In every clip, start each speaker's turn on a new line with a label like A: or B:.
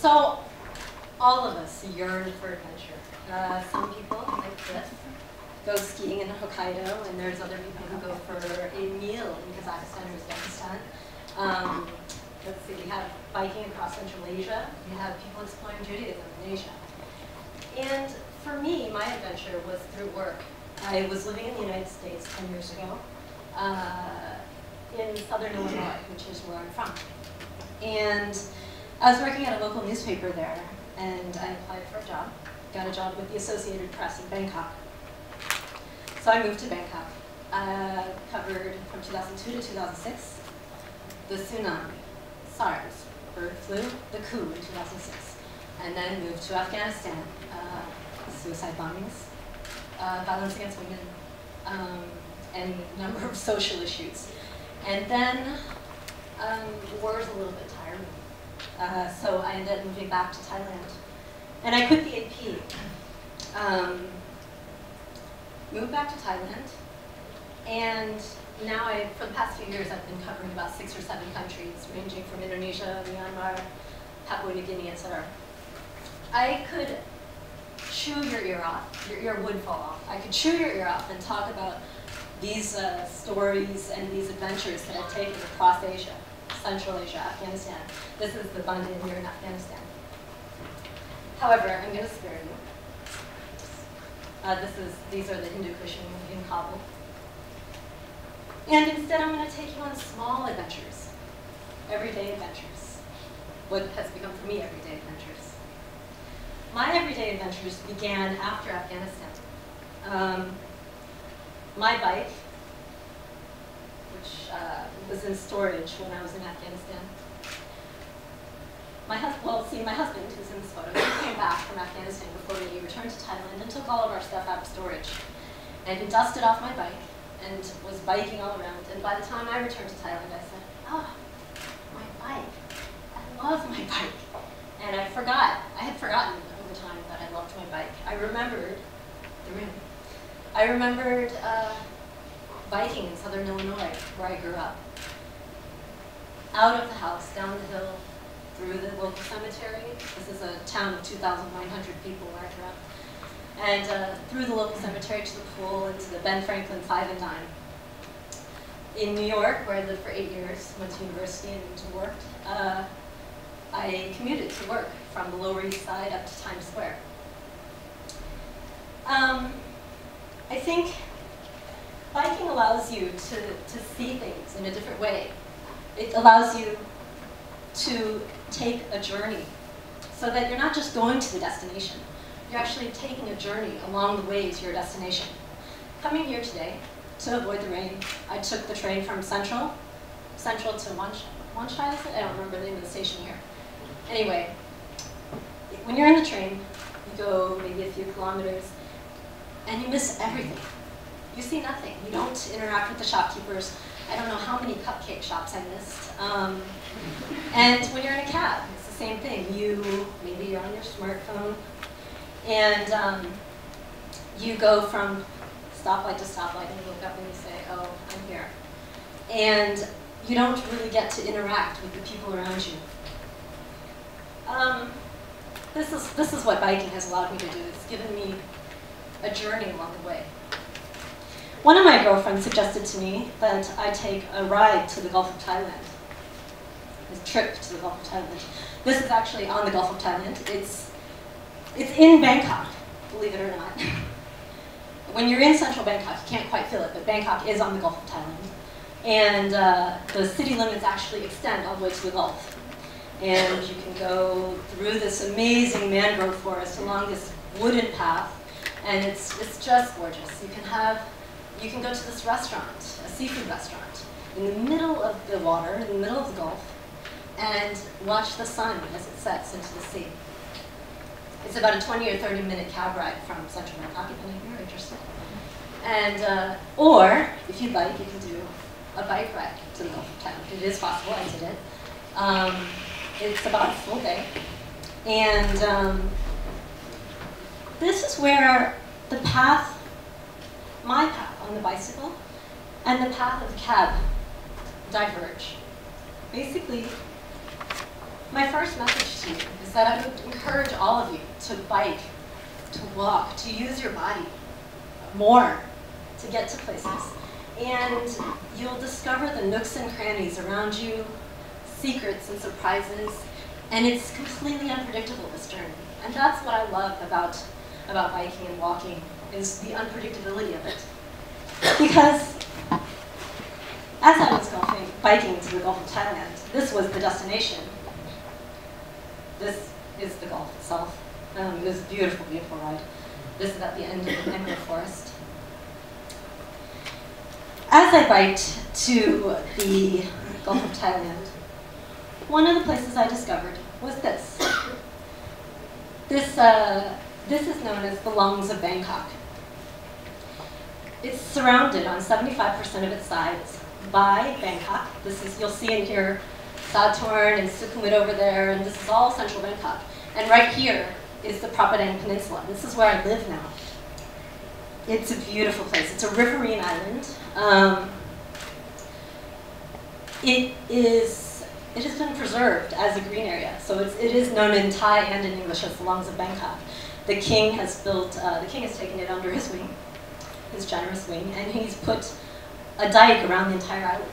A: So, all of us yearn for adventure. Some people, like Cliff, go skiing in Hokkaido, and there's other people who go for a meal in Kazakhstan or Uzbekistan. Let's see, we have biking across Central Asia. We have people exploring Judaism in Asia. And for me, my adventure was through work. I was living in the United States 10 years ago in southern Illinois, which is where I'm from. And I was working at a local newspaper there, and I applied for a job. Got a job with the Associated Press in Bangkok. So I moved to Bangkok. Covered from 2002 to 2006, the tsunami, SARS, bird flu, the coup in 2006, and then moved to Afghanistan, suicide bombings, violence against women, and a number of social issues. And then war is a little bit tiring, so I ended up moving back to Thailand. And I quit the AP, moved back to Thailand, and now for the past few years I've been covering about 6 or 7 countries, ranging from Indonesia, Myanmar, Papua New Guinea, etc. I could chew your ear off, your ear would fall off. I could chew your ear off and talk about these stories and these adventures that I've taken across Asia, Central Asia, Afghanistan. This is the Bandhan here in Afghanistan. However, I'm going to spare you. These are the Hindu Kush in Kabul. And instead I'm going to take you on small adventures, everyday adventures. What has become for me everyday adventures. My everyday adventures began after Afghanistan. My bike, which was in storage when I was in Afghanistan. My husband, who's in this photo, he came back from Afghanistan before he returned to Thailand and took all of our stuff out of storage. And he dusted off my bike and was biking all around. And by the time I returned to Thailand, I said, oh, my bike. I love my bike. And I had forgotten over time that I loved my bike. I remembered the rim. I remembered biking in southern Illinois, where I grew up. Out of the house, down the hill, through the local cemetery. This is a town of 2,900 people where I grew up. And through the local cemetery to the pool and to the Ben Franklin 5 and Dime. In New York, where I lived for 8 years, went to university and worked, I commuted to work from the Lower East Side up to Times Square. I think biking allows you to see things in a different way. It allows you to take a journey so that you're not just going to the destination. You're actually taking a journey along the way to your destination. Coming here today, to avoid the rain, I took the train from Central to Wanchai, is it? I don't remember the name of the station here. Anyway, when you're in the train, you go maybe a few kilometers, and you miss everything. You see nothing. You don't interact with the shopkeepers. I don't know how many cupcake shops I missed. And when you're in a cab, it's the same thing. Maybe you're on your smartphone, and you go from stoplight to stoplight, and you look up and you say, oh, I'm here. And you don't really get to interact with the people around you. This is what biking has allowed me to do. It's given me a journey along the way. One of my girlfriends suggested to me that I take a ride to the Gulf of Thailand, a trip to the Gulf of Thailand. This is actually on the Gulf of Thailand. It's in Bangkok, believe it or not. When you're in central Bangkok, you can't quite feel it, but Bangkok is on the Gulf of Thailand. And the city limits actually extend all the way to the Gulf. And you can go through this amazing mangrove forest along this wooden path, and it's just gorgeous. You can go to this restaurant, a seafood restaurant, in the middle of the water, in the middle of the Gulf, and watch the sun as it sets into the sea. It's about a 20 or 30 minute cab ride from central Bangkok, if you're interested. And, or, if you'd like, you can do a bike ride to the Gulf of Thailand. It is possible, I did it. It's about a full day. And this is where the path, my path on the bicycle, and the path of the cab diverge. Basically, My first message to you is that I would encourage all of you to bike, to walk, to use your body more to get to places. And you'll discover the nooks and crannies around you, secrets and surprises, and it's completely unpredictable, this journey. And that's what I love about biking and walking, is the unpredictability of it. Because as I was biking to the Gulf of Thailand, this was the destination. This is the Gulf itself. It was a beautiful, beautiful ride. This is at the end of the mangrove forest. As I biked to the Gulf of Thailand, one of the places I discovered was this. This is known as the lungs of Bangkok. It's surrounded on 75% of its sides by Bangkok. You'll see in here Saturn and Sukhumvit over there, and this is all central Bangkok. And right here is the Propadang Peninsula. This is where I live now. It's a beautiful place. It's a riverine island. It has been preserved as a green area, so it is known in Thai and in English as the lungs of Bangkok. The king has taken it under his wing, his generous wing, and he's put a dike around the entire island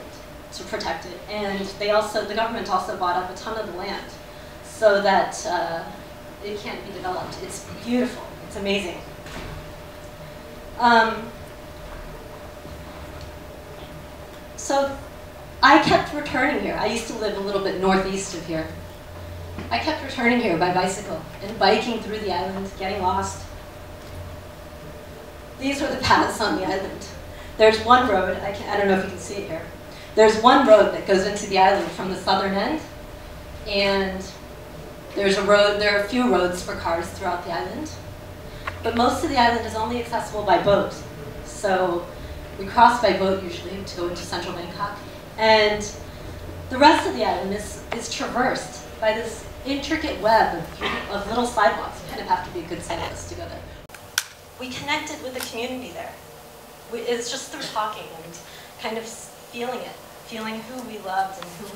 A: to protect it. And the government also bought up a ton of the land so that it can't be developed. It's beautiful. It's amazing. So I kept returning here. I used to live a little bit northeast of here. I kept returning here by bicycle and biking through the island, getting lost. These were the paths on the island. There's one road, I don't know if you can see it here. There's one road that goes into the island from the southern end, and there are a few roads for cars throughout the island. But most of the island is only accessible by boat. So we cross by boat usually to go into central Bangkok. And the rest of the island is traversed by this intricate web of little sidewalks. You kind of have to be a good cyclist to go there. We connected with the community there. It's just through talking and kind of feeling it, feeling who we loved and whom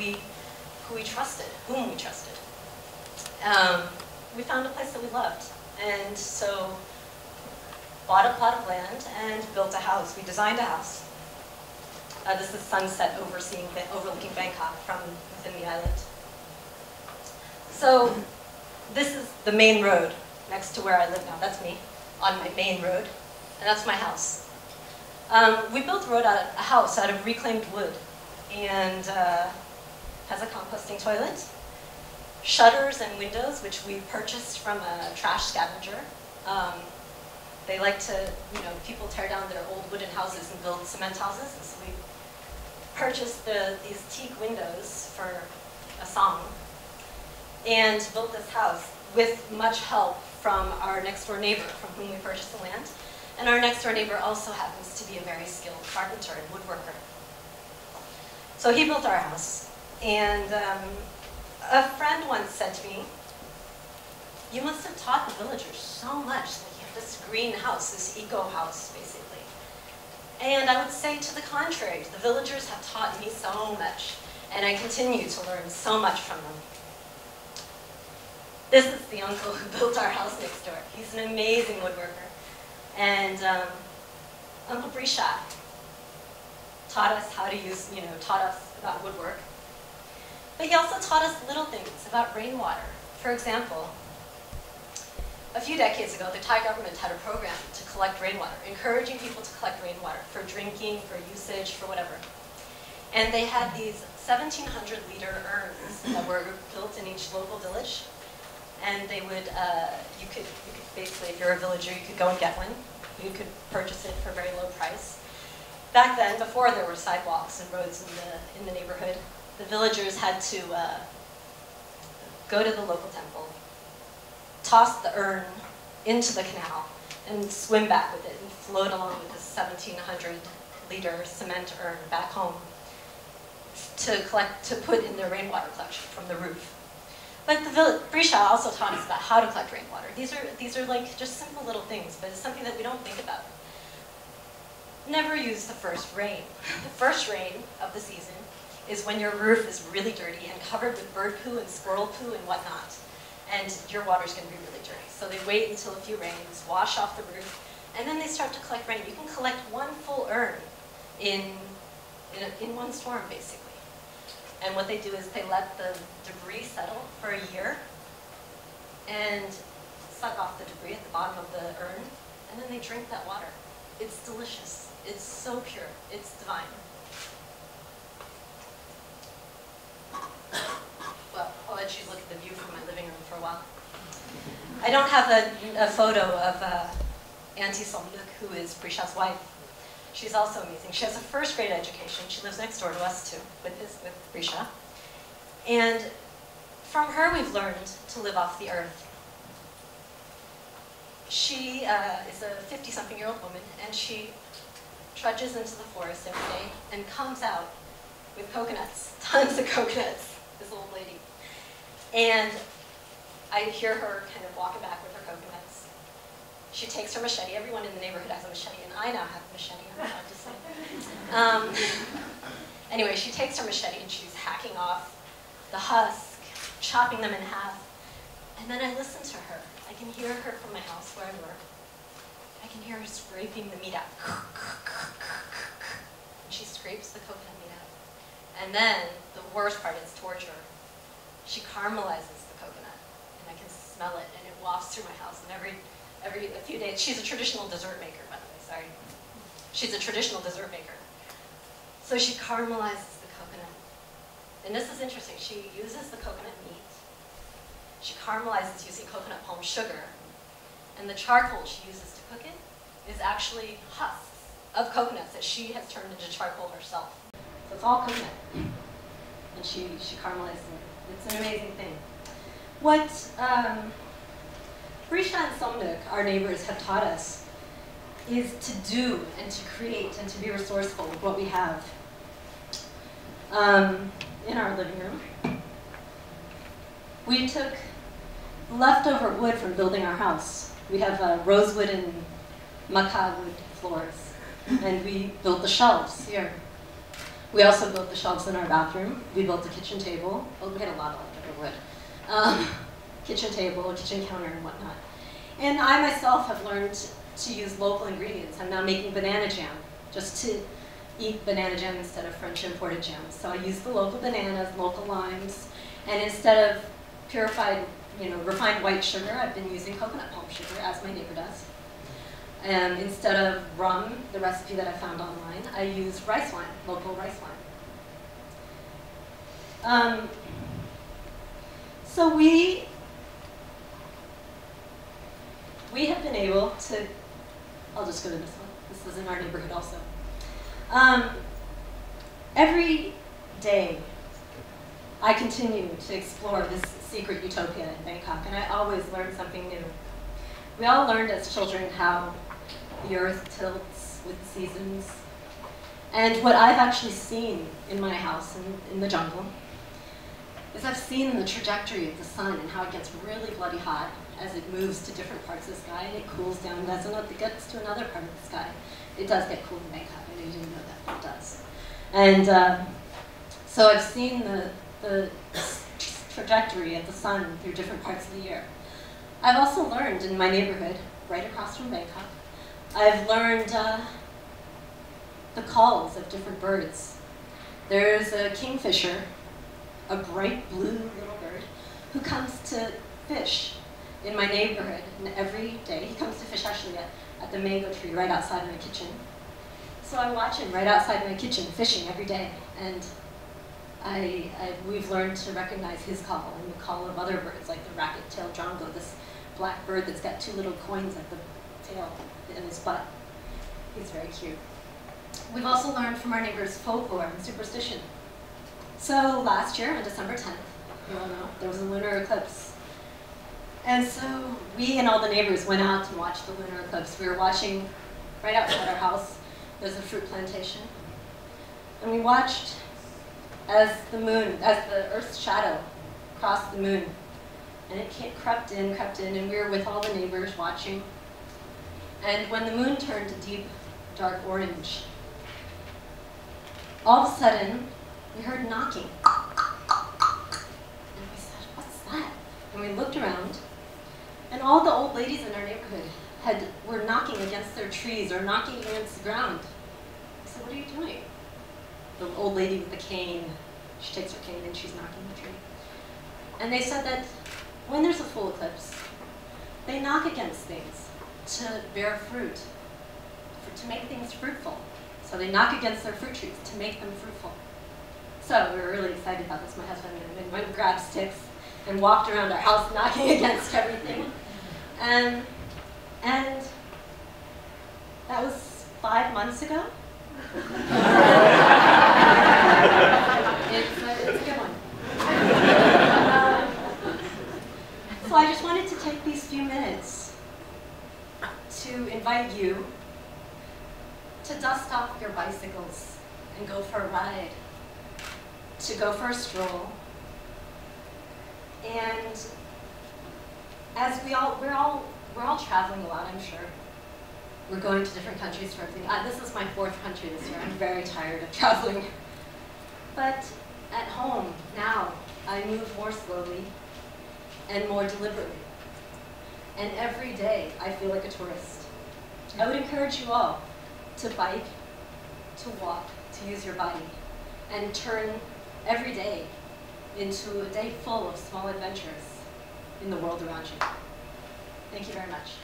A: we trusted. We found a place that we loved, and so bought a plot of land and built a house. We designed a house. This is sunset overlooking Bangkok from within the island. So this is the main road next to where I live now. That's me on my main road, and that's my house. We built a house out of reclaimed wood, and has a composting toilet, shutters and windows, which we purchased from a trash scavenger. They like to, people tear down their old wooden houses and build cement houses, and so we purchased these teak windows for a song, and built this house with much help from our next door neighbor, from whom we purchased the land. And our next door neighbor also happens to be a very skilled carpenter and woodworker. So he built our house. And a friend once said to me, "You must have taught the villagers so much that you have this green house, this eco house, basically." And I would say to the contrary, the villagers have taught me so much, and I continue to learn so much from them. This is the uncle who built our house next door. He's an amazing woodworker. And Uncle Brisha taught us how to taught us about woodwork. But he also taught us little things about rainwater. For example, a few decades ago, the Thai government had a program to collect rainwater, encouraging people to collect rainwater for drinking, for usage, for whatever. And they had these 1,700-liter urns that were built in each local village. And they would, you could basically, if you're a villager, you could go and get one. You could purchase it for a very low price. Back then, before there were sidewalks and roads in the neighborhood, the villagers had to go to the local temple, toss the urn into the canal, and swim back with it and float along with this 1,700-liter cement urn back home to put in their rainwater collection from the roof. But the Brisha also taught us about how to collect rainwater. These are like just simple little things, but it's something that we don't think about. Never use the first rain. The first rain of the season is when your roof is really dirty and covered with bird poo and squirrel poo and whatnot. And your water's going to be really dirty. So they wait until a few rains, wash off the roof, and then they start to collect rain. You can collect one full urn in one storm, basically. And what they do is they let the debris settle for a year and suck off the debris at the bottom of the urn, and then they drink that water. It's delicious. It's so pure. It's divine. Well, I'll let you look at the view from my living room for a while. I don't have a photo of Auntie Somnuk, who is Prisha's wife. She's also amazing. She has a first-grade education. She lives next door to us, too, with Prisha. And from her, we've learned to live off the earth. She is a 50-something-year-old woman, and she trudges into the forest every day and comes out with coconuts, tons of coconuts, this old lady. And I hear her kind of walking back with her coconuts. She takes her machete. Everyone in the neighborhood has a machete, and I now have a machete, I'm proud to say. Anyway, she takes her machete, and she's hacking off the husk, chopping them in half. And then I listen to her. I can hear her from my house where I work. I can hear her scraping the meat out. And she scrapes the coconut meat out. And then, the worst part is torture. She caramelizes the coconut, and I can smell it, and it wafts through my house. And every a few days, she's a traditional dessert maker, by the way, sorry. She's a traditional dessert maker. So she caramelizes the coconut. And this is interesting. She uses the coconut meat. She caramelizes using coconut palm sugar. And the charcoal she uses to cook it is actually husks of coconuts that she has turned into charcoal herself. So it's all coconut. And she caramelizes it. It's an amazing thing. What Prisha and Somnuk, our neighbors, have taught us is to do and to create and to be resourceful with what we have. In our living room, we took leftover wood from building our house. We have rosewood and maca wood floors, and we built the shelves here. We also built the shelves in our bathroom. We built a kitchen table. Oh, we had a lot of leftover wood. Kitchen table, kitchen counter, and whatnot. And I myself have learned to use local ingredients. I'm now making banana jam, just to eat banana jam instead of French imported jam. So I use the local bananas, local limes, and instead of purified, refined white sugar, I've been using coconut palm sugar, as my neighbor does. And instead of rum, the recipe that I found online, I use rice wine, local rice wine. So we have been able to, I'll just go to this one. This is in our neighborhood also. Every day, I continue to explore this secret utopia in Bangkok, and I always learn something new. We all learned as children how the earth tilts with the seasons. And what I've actually seen in my house in the jungle is I've seen the trajectory of the sun and how it gets really bloody hot as it moves to different parts of the sky, and it cools down as it gets to another part of the sky. It does get cool in Bangkok. I know you didn't know that, but it does. And so I've seen the trajectory of the sun through different parts of the year. I've also learned in my neighborhood, right across from Bangkok, I've learned the calls of different birds. There's a kingfisher, a bright blue little bird, who comes to fish in my neighborhood, and every day he comes to fish actually at the mango tree right outside my kitchen. So I watch him right outside my kitchen fishing every day, and we've learned to recognize his call and the call of other birds, like the racket-tailed drongo, this black bird that's got two little coins at the tail in his butt. He's very cute. We've also learned from our neighbors' folklore and superstition. So last year, on December 10th, you all know, there was a lunar eclipse. And so we and all the neighbors went out to watch the lunar eclipse. We were watching right outside our house. There's a fruit plantation. And we watched as the Earth's shadow crossed the moon. And it crept in, and we were with all the neighbors watching. And when the moon turned to deep, dark orange, all of a sudden, we heard knocking. And we said, what's that? And we looked around, and all the old ladies in our neighborhood were knocking against their trees or knocking against the ground. I said, what are you doing? The old lady with the cane, she takes her cane and she's knocking the tree. And they said that when there's a full eclipse, they knock against things to bear fruit, to make things fruitful. So they knock against their fruit trees to make them fruitful. So we were really excited about this. My husband and I went and grabbed sticks and walked around our house knocking against everything. And that was 5 months ago. It's a good one. So I just wanted to take these few minutes to invite you to dust off your bicycles and go for a ride, to go for a stroll. And as we're all traveling a lot, I'm sure. We're going to different countries for everything. This is my 4th country this year. I'm very tired of traveling. But at home, now, I move more slowly and more deliberately. And every day, I feel like a tourist. I would encourage you all to bike, to walk, to use your body, and turn every day into a day full of small adventures in the world around you. Thank you very much.